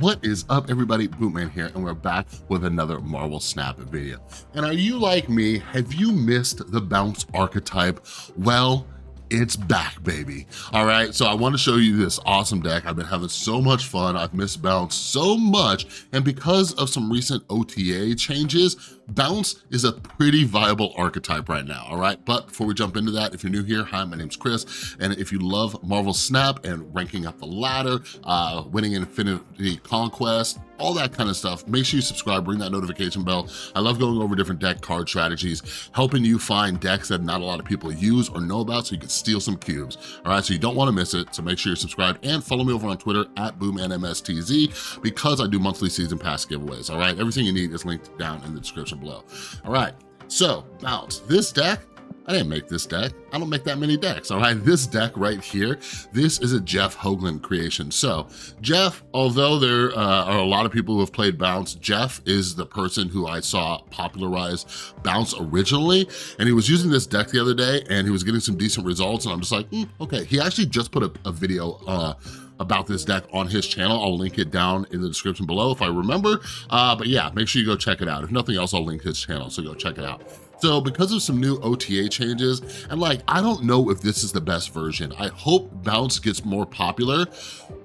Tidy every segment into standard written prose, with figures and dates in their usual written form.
What is up, everybody? Bootman here, and we're back with another Marvel Snap video. And are you like me? Have you missed the bounce archetype? Well, it's back, baby. All right, so I want to show you this awesome deck. I've been having so much fun. I've missed bounce so much, and because of some recent OTA changes, bounce is a pretty viable archetype right now, all right? But before we jump into that, if you're new here, hi, my name's Chris, and if you love Marvel Snap and ranking up the ladder, winning Infinity Conquest, all that kind of stuff, make sure you subscribe, ring that notification bell. I love going over different deck card strategies, helping you find decks that not a lot of people use or know about so you can steal some cubes, all right? So you don't wanna miss it, so make sure you're subscribed and follow me over on Twitter at BoomNMSTZ because I do monthly season pass giveaways, all right? Everything you need is linked down in the description below. All right, so bounce. This deck, I didn't make this deck. I don't make that many decks, all right? This deck right here, this is a Jeff Hoagland creation. So Jeff, although there are a lot of people who have played bounce, Jeff is the person who I saw popularize bounce originally, and he was using this deck the other day and he was getting some decent results, and I'm just like, okay. He actually just put a video about this deck on his channel. I'll link it down in the description below if I remember, but yeah, make sure you go check it out. If nothing else, I'll link his channel, so go check it out. So because of some new OTA changes, and like, I don't know if this is the best version. I hope bounce gets more popular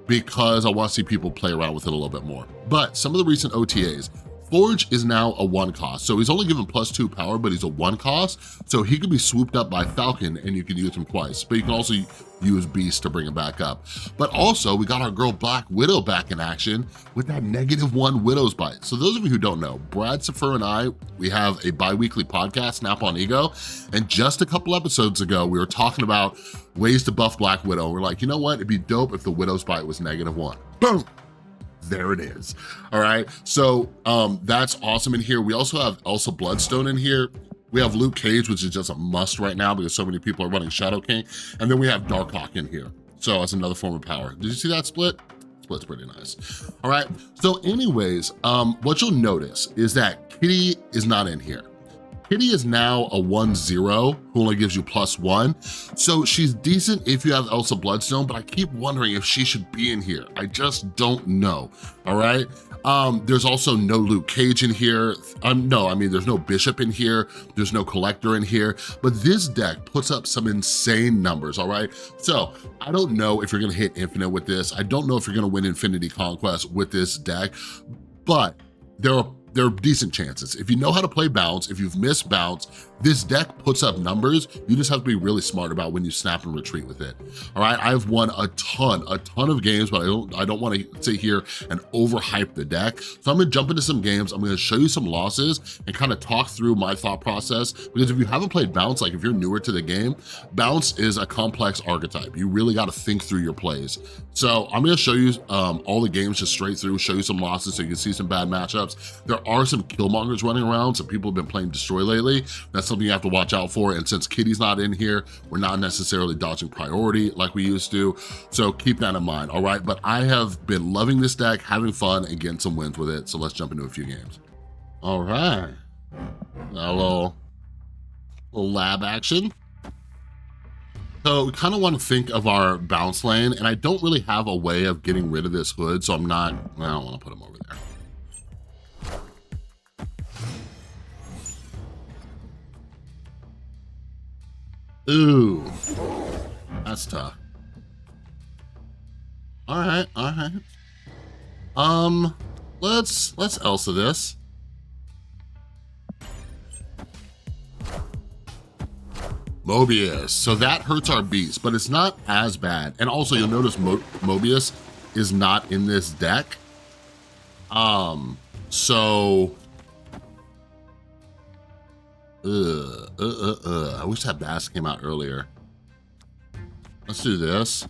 because I want to see people play around with it a little bit more. But some of the recent OTAs, Forge is now a 1 cost. So he's only given +2 power, but he's a 1 cost. So he can be swooped up by Falcon and you can use him twice, but you can also use Beast to bring him back up. But also we got our girl Black Widow back in action with that -1 Widow's Bite. So those of you who don't know, Brad Safir and I, we have a bi-weekly podcast, Snap on Ego. And just a couple episodes ago, we were talking about ways to buff Black Widow. We're like, you know what? It'd be dope if the Widow's Bite was -1. Boom. There it is. All right, so that's awesome in here. We also have Elsa Bloodstone in here. We have Luke Cage, which is just a must right now because so many people are running Shadow King. And then we have Darkhawk in here. So that's another form of power. Did you see that split? Split's pretty nice. All right, so anyways, what you'll notice is that Kitty is not in here. Kitty is now a 1/0 who only gives you +1. So she's decent if you have Elsa Bloodstone, but I keep wondering if she should be in here. I just don't know, all right? There's also no Luke Cage in here. No, I mean, there's no Bishop in here. There's no Collector in here, but this deck puts up some insane numbers, all right? So I don't know if you're gonna hit Infinite with this. I don't know if you're gonna win Infinity Conquest with this deck, but there are decent chances. If you know how to play bounce, if you've missed bounce, this deck puts up numbers. You just have to be really smart about when you snap and retreat with it. All right, I've won a ton of games, but I don't want to sit here and overhype the deck. So I'm gonna jump into some games. I'm gonna show you some losses and kind of talk through my thought process, because if you haven't played bounce, like if you're newer to the game, bounce is a complex archetype. You really got to think through your plays. So I'm gonna show you all the games just straight through, show you some losses so you can see some bad matchups. There are some Killmongers running around. Some people have been playing Destroy lately. That's something you have to watch out for. And since Kitty's not in here, we're not necessarily dodging priority like we used to. So keep that in mind, all right? But I have been loving this deck, having fun, and getting some wins with it. So let's jump into a few games. All right, a little lab action. So we kind of want to think of our bounce lane, and I don't really have a way of getting rid of this hood, so I don't want to put him over there. Ooh, that's tough. All right. Let's Elsa this. Mobius, so that hurts our beast, but it's not as bad. And also you'll notice Mobius is not in this deck. So I wish that Bass came out earlier. Let's do this.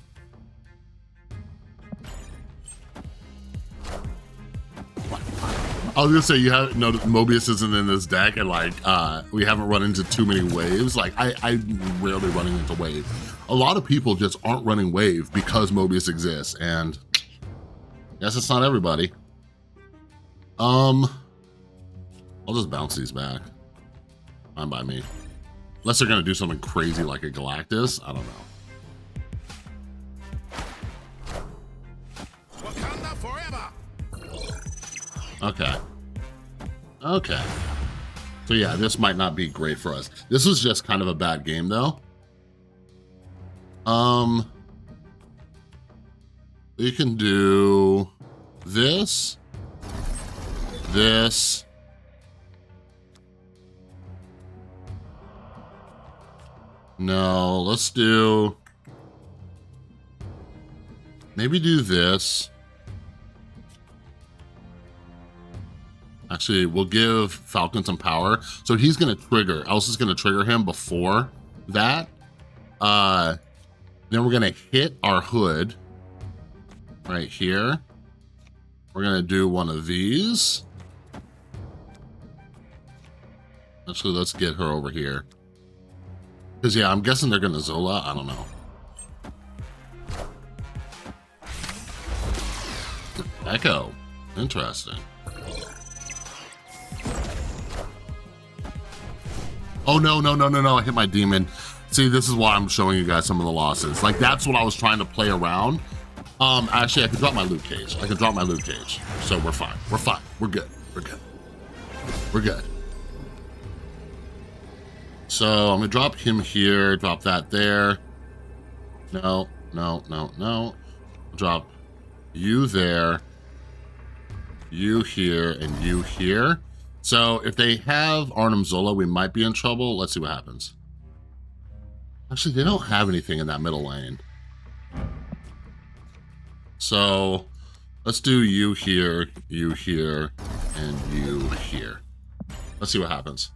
I was gonna say, you haven't noticed Mobius isn't in this deck, and like, we haven't run into too many waves. Like, I'm rarely running into wave. A lot of people just aren't running wave because Mobius exists, and I guess it's not everybody. I'll just bounce these back. Fine by me. Unless they're gonna do something crazy like a Galactus, I don't know. Wakanda forever. Okay. Okay. So yeah, this might not be great for us. This was just kind of a bad game though. We can do this, this, no, let's do, maybe do this. Actually, we'll give Falcon some power. So he's gonna trigger, Elsa's gonna trigger him before that. Then we're gonna hit our hood right here. We're gonna do one of these. Actually, let's get her over here. Because yeah, I'm guessing they're gonna Zola, I don't know. Echo, interesting. Oh, no, no, no, no, no, I hit my demon. See, this is why I'm showing you guys some of the losses. Like, that's what I was trying to play around. Actually, I can drop my loot cage. I can drop my loot cage. So we're fine. We're fine. We're good. We're good. We're good. So I'm gonna drop him here, drop that there. No, no, no, no. Drop you there, you here, and you here. So if they have Arnim Zola, we might be in trouble. Let's see what happens. Actually, they don't have anything in that middle lane. So let's do you here, and you here. Let's see what happens.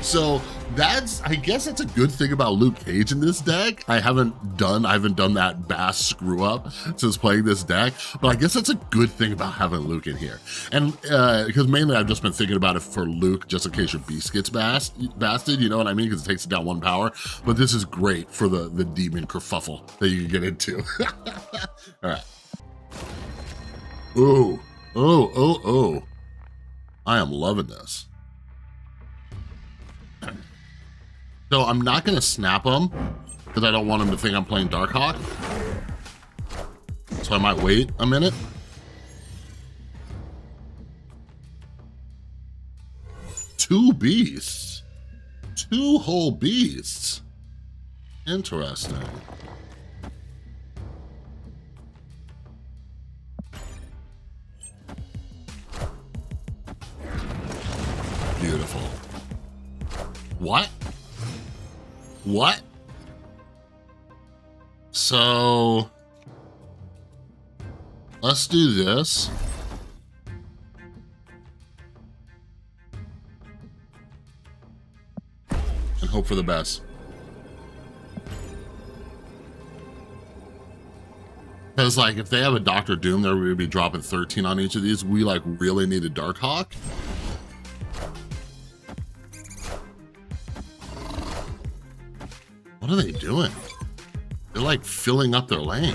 So that's, I guess that's a good thing about Luke Cage in this deck. I haven't done that bass screw up since playing this deck, but I guess that's a good thing about having Luke in here. And because mainly I've just been thinking about it for Luke, just in case your beast gets basted, you know what I mean? Because it takes it down 1 power, but this is great for the demon kerfuffle that you can get into. All right. Ooh, oh, oh, oh. I am loving this. So I'm not gonna snap him because I don't want him to think I'm playing Darkhawk. So I might wait a minute. Two beasts. 2 whole beasts. Interesting. Beautiful. What? What? So let's do this. And hope for the best. Because like if they have a Dr. Doom, they're gonna be dropping 13 on each of these. We like really need a Darkhawk. What are they doing? They're like filling up their lane.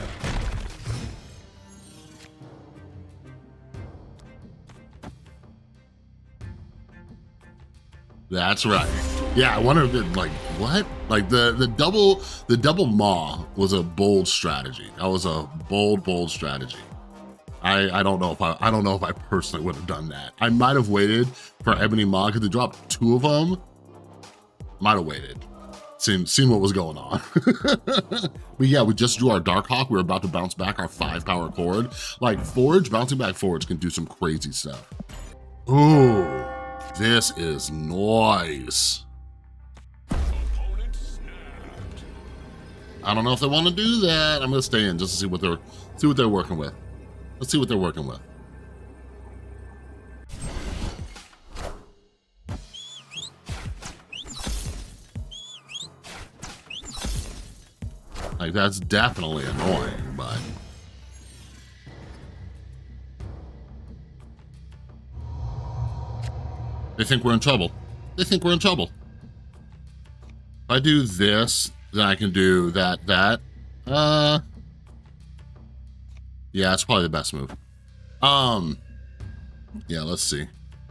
That's right. Yeah, I wonder if it, like, what? Like the double maw was a bold strategy. That was a bold strategy. I don't know if I personally would have done that. I might have waited for Ebony Maw because they dropped 2 of them. Might have waited. Seen what was going on. But yeah, we just drew our Darkhawk. We're about to bounce back our 5 power cord. Like Forge, bouncing back Forge can do some crazy stuff. Ooh, this is nice. I don't know if they want to do that. I'm gonna stay in just to see what they're working with. Let's see what they're working with. Like, that's definitely annoying, but... They think we're in trouble. They think we're in trouble. If I do this, then I can do that. Yeah, it's probably the best move. Yeah, let's see.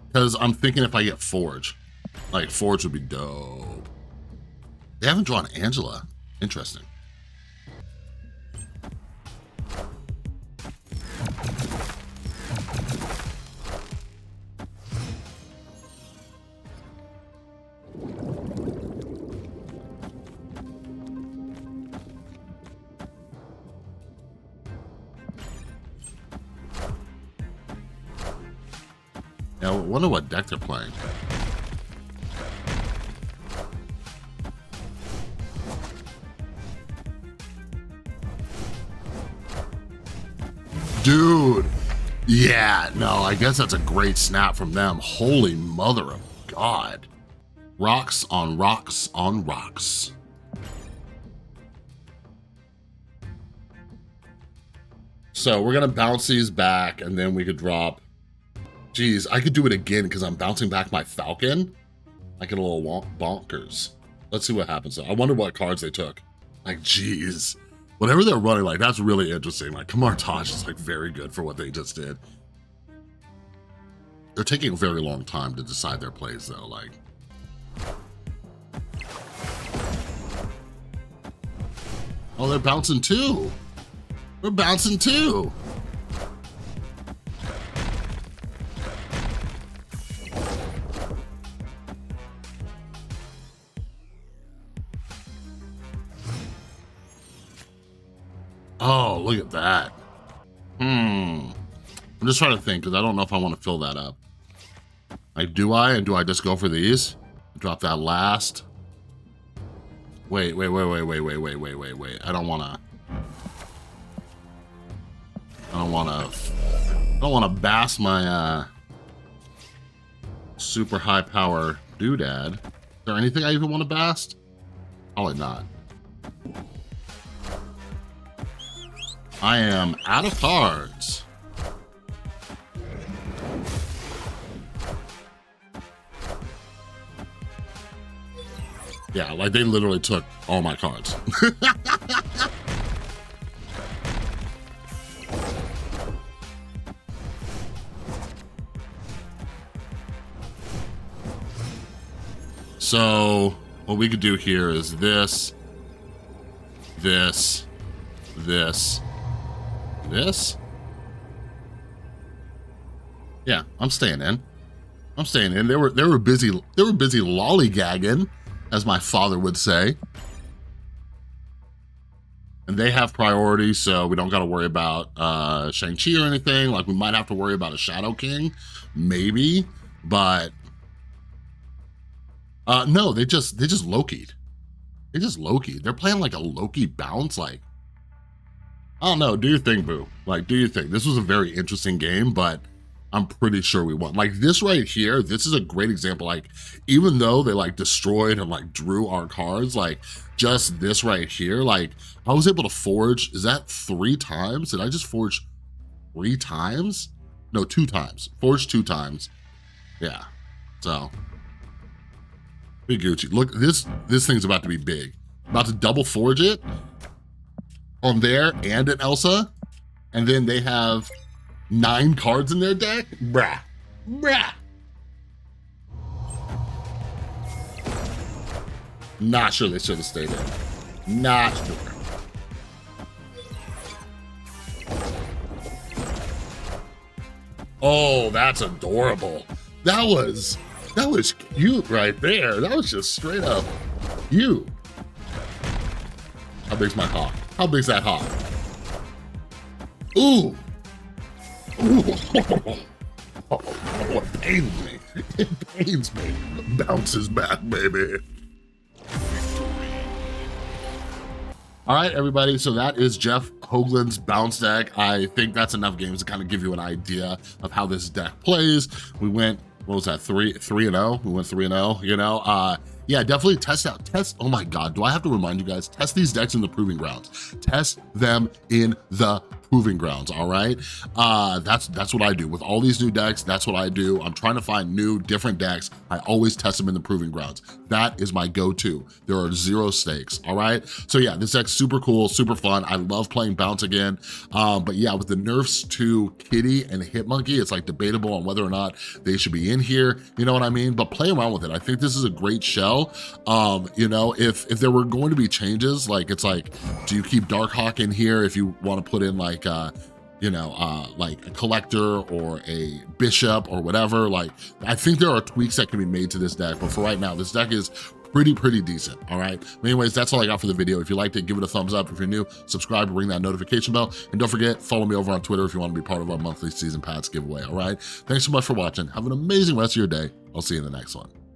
Because I'm thinking if I get Forge, like, Forge would be dope. They haven't drawn Angela. Interesting. Yeah, I wonder what deck they're playing. Dude, yeah, no, I guess that's a great snap from them. Holy mother of God. Rocks on rocks on rocks. So we're gonna bounce these back and then we could drop. Geez, I could do it again because I'm bouncing back my Falcon. I get a little bonkers. Let's see what happens though. I wonder what cards they took. Like, geez. Whatever they're running, like, that's really interesting. Like, Kamar Taj is, like, very good for what they just did. They're taking a very long time to decide their plays, though, like. Oh, they're bouncing too. We're bouncing too. Oh, look at that. I'm just trying to think because I don't know if I want to fill that up. Like, do I? And do I just go for these? Drop that last. Wait. I don't want to bass my super high power doodad. Is there anything I even want to bast? Probably not. I am out of cards. Yeah, like they literally took all my cards. So what we could do here is this. Yeah, I'm staying in. They were busy lollygagging, as my father would say. And they have priority, so we don't got to worry about Shang-Chi or anything. Like, we might have to worry about a Shadow King, maybe, but no, they just Loki'd. They just Loki'd. They're playing like a Loki bounce, like, I don't know, do your thing, boo. Like, do your thing. This was a very interesting game, but I'm pretty sure we won. Like, this right here, this is a great example. Like, even though they like destroyed and like drew our cards, like just this right here, like I was able to forge, is that 3 times? Did I just forge 3 times? No, 2 times. Forged 2 times. Yeah, so. Big Gucci. Look, this thing's about to be big. About to double forge it on there and an Elsa, and then they have 9 cards in their deck? Bruh. Not sure they should have stayed in. Not sure. Oh, that's adorable. That was cute right there. That was just straight up cute. How big's my hawk? How big's that hawk? Ooh. Oh, it pains me. It pains me. Bounces back, baby. All right, everybody, so that is Jeff Hoagland's bounce deck. I think that's enough games to kind of give you an idea of how this deck plays. We went, what was that, 3-0? We went 3-0, you know? Yeah, definitely test, oh my God, do I have to remind you guys, test these decks in the proving grounds. Test them in the proving grounds, all right? That's what I do. With all these new decks, that's what I do. I'm trying to find new, different decks. I always test them in the proving grounds. That is my go-to. There are 0 stakes, all right? So yeah, this deck's super cool, super fun. I love playing Bounce again. But yeah, with the nerfs to Kitty and Hitmonkey, it's like debatable on whether or not they should be in here, you know what I mean? But play around with it. I think this is a great shell. You know, if there were going to be changes, like it's like, do you keep Darkhawk in here if you want to put in like, you know, like a collector or a bishop or whatever? Like, I think there are tweaks that can be made to this deck, but for right now, this deck is pretty decent, all right? But anyways, that's all I got for the video. If you liked it, give it a thumbs up. If you're new, subscribe to ring that notification bell. And don't forget, follow me over on Twitter if you want to be part of our monthly season pass giveaway, all right? Thanks so much for watching. Have an amazing rest of your day. I'll see you in the next one.